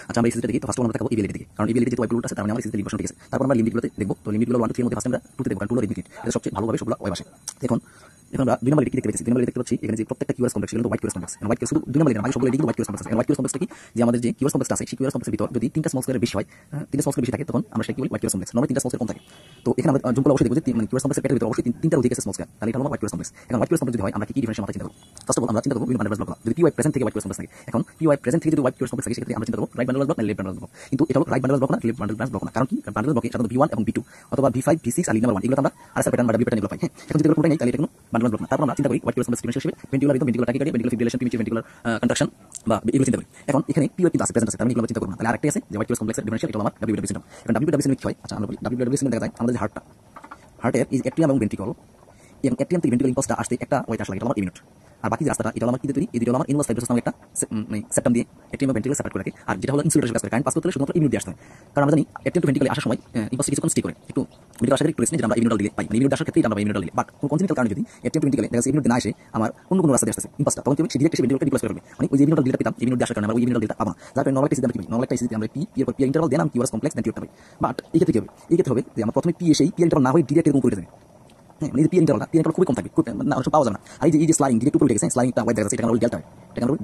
আচ্ছা আমরা এই সিরিজটা দেখি। তো ফার্স্ট আমরা দেখাবো ইবিএলিটি থেকে, কারণ ইবিএলিটি যে ওয়েব রুলটা আছে তার মানে আমরা সিরিজের লিমিটেশন ঠিক আছে। তারপর আমরা লিমিটগুলোতে দেখব। তো লিমিটগুলো 1 2 3 এর মধ্যে ফার্স্ট আমরা 2 তে দেখব, কারণ 2 হলো লিমিট। এটা সবচেয়ে ভালোভাবে সবগুলো ওয়েব আসে। এখন আমরা 2 নম্বর লিমিট দেখতে পাচ্ছি। 2 নম্বর দেখতে পাচ্ছি এখানে যে প্রত্যেকটা কিউআরএস কমপ্লেক্স সেগুলো হোয়াইট কিউআরএস কমপ্লেক্স। এবং হোয়াইট কিউআরএস শুধু 2 নম্বর লিমিট, বাকি সবগুলো লিমিট হোয়াইট কিউআরএস কমপ্লেক্স। এবং হোয়াইট কিউআরএস কমপ্লেক্সটা কি, যে আমাদের যে কিউআরএস কমপ্লেক্স আছে সেই কিউআরএস কমপ্লেক্সের ভিতর যদি 3টা স্মল স্কয়ারের বেশি হয়, 3টা স্মল স্কয়ার বেশি থাকে, তখন আমরা সেটাকে বলি হোয়াইট কিউআরএস কমপ্লেক্স। নরমালি 3টা স্মল স্কয়ার কম থাকে। তো এখানে আমরা জুম করে অবশ্যই দেখব যে মানে কিউআরএস কমপ্লেক্সের পেটের ভিতর অবশ্যই 3টার অধিক আছে স্মল স্কয়ার, তাহলে এটা হলো হোয়াইট কিউআরএস কমপ্লেক্স। এখন হোয়াইট কিউআরএস কমপ্লেক্স যদি হয় আমরা কি ডিফারেন্সিয়েশন মাথায় চিন্তা করব। ফার্স্ট অফ অল আমরা চিন্তা করব বিভিন্ন বান্ডেল ব্লক। যদি পিওয়াই প্রেজেন্ট থেকে হোয়াইট কিউআরএস কমপ্লেক্স থাকে, এখন পিওয়াই প্রেজেন্ট থেকে যদি হোয়াইট কিউআরএস কমপ্লেক্স থাকে সেক্ষেত্রে আমরা চিন্তা করব রাইট বান্ডেল ব্লক না লেফট বান্ডেল ব্লক। কিন্তু এটা হলো রাইট বান্ডেল ব্লক না লেফট বান্ডেল ব্লক না। কারণ কি, বান্ডেল ব্লকে সাধারণত V1 এবং V2 অথবা V5 V6 আর লিগ নাম্বার 1 এগুলো আমরা আরএসএ প্যাটার্ন বা W প্যাটার্ন এগুলো পাই। হ্যাঁ, এখন যদি এগুলো পুরোটাই নেই তাহলে এটা কোনো বান্ডেল ব্লক না। তারপর আমরা চিন্তা করি হোয়াইট কিউআরএস কমপ্লেক্স ডিফারেন্সিয়েশন হিসেবে ventricular rhythm, ventricular tachycardia, ventricular fibrillation, primitive ventricular contraction বা এগুলো চিন্তা করি। এখন এখানে পিওয়াই কিন্তু আছে, প্রেজেন্ট আছে, তার মানে এগুলো চিন্তা করব না। তাহলে আরেকটা আছে যে হোয়াইট কিউআরএস কমপ্লেক্সের ডিফারেন্সিয়াল, এটা হলো আমার WW সিস্টেম। এখন WW সিস্টেম কি হয়, আচ্ছা আমরা বলি WW সিস্টেম দেখা যায় আমাদের যে হার্টের এই অ্যাট্রিয়াম এবং ভেন্ট্রিকল, এই অ্যাট্রিয়াম থেকে ভেন্ট্রিকল ইম্পালসটা আসতে একটা ওয়েট আসলে, এটা আমার ইমিউনিট। আর বাকি যে রাস্তাটা এটা হলো আমার কি দিয়ে তৈরি, এই দুটো হলো আমার ইনভার্স ফাইব্রোসিস নামে একটা মানে সেপ্টাম দিয়ে অ্যাট্রিয়াম এবং ভেন্ট্রিকল সেপারেট করে রাখে। আর যেটা হলো ইনসুলেটর কাজ করে, কারেন্ট পাস করতে হলে শুধুমাত্র ইমিউনিট দিয়ে আসতে হয়। কারণ আমরা জানি অ্যাট্রিয়াম টু ভেন্ট্রিকলে আসার সময় ইম্পালসটা কিছুক্ষণ স্টে করে, একটু ভেন্ট্রিকল আসার একটু রেস্ট নিয়ে যেটা আমরা ইমিউনিটাল দিলে পাই, মানে ইমিউনিট আসার ক্ষেত্রে আমরা ইমিউনিটাল দিলে। বাট কোন কনজেনিটাল কারণে যদি অ্যাট্রিয়াম টু ভেন্ট্রিকলে দেখা যাচ্ছে ইমিউনিট না আসে, আমার অন্য কোনো রাস্তা দিয়ে আসছে ইম্পালসটা, তখন কি হবে, সে ডিরেক্ট এসে ভেন্ট্রিকলকে ডিপ্লয়েস করে ফেলবে। মানে ওই যে ইমিউনিটাল দিলটা পেতাম, ইমিউনিট আসার কারণে আমরা ওই ইমিউনিটাল দিলটা পাবো না। যার কারণে নরমাল টেস্ট আমরা কি পাই, নরমাল টেস্ট আমরা পি এর পর পি ইন্টারভাল দেন আমি কিউআরএস কমপ্লেক্স দেন টিউবটা পাই। বাট এই ক্ষেত্রে কি হবে, এই ক্ষেত্রে হবে যে আমরা প্রথমে পি এসেই পি ইন্টারভাল না হয়ে ডিরেক্ট এরকম করে দেবে। হ্যাঁ, মানে পি ইন্টারভাল খুবই কম থাকবে, না অবশ্য পাওয়া যাবে না। আর এই যে স্লাইডিং ডিরেক্ট উপরে গেছে, স্লাইডিংটা ওয়াইড দেখা যাচ্ছে, এটা আমরা ডেল্টা হয়, এটা আমরা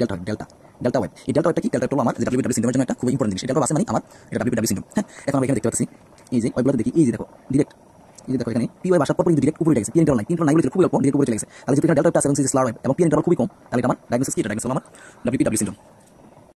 ডেল্টা ওয়াইড। এই ডেল্টা ওয়াইডটা কি, ডেল্টা হলো আমার যে WW সিস্টেমের জন্য একটা খুব ইম্পর্টেন্ট জিনিস। এটা আছে মানে আমার এটা WW সিস্টেম। হ্যাঁ, এখন আমরা এখানে দেখতে পাচ্ছি এই যে ওয়াইডগুলো দেখি, এই যে দেখো ডিরেক্ট, এই যে দেখো এখানে পি ওয়াই বাসার পর কিন্তু ডিরেক্ট উপরে গেছে, পি ইন্টারভাল নাই, পি ইন্টারভাল নাই বলে খুবই অল্প, ডিরেক্ট উপরে চলে গেছে। তাহলে যদি এখানে ডেল্টা আছে এবং স্লার ওয়াইড এবং পি ইন্টারভাল খুবই কম, তাহলে এটা আমার ডায়াগনোসিস কি, এটা ডায়াগনোসিস হলো আমার WW সিস্টেম।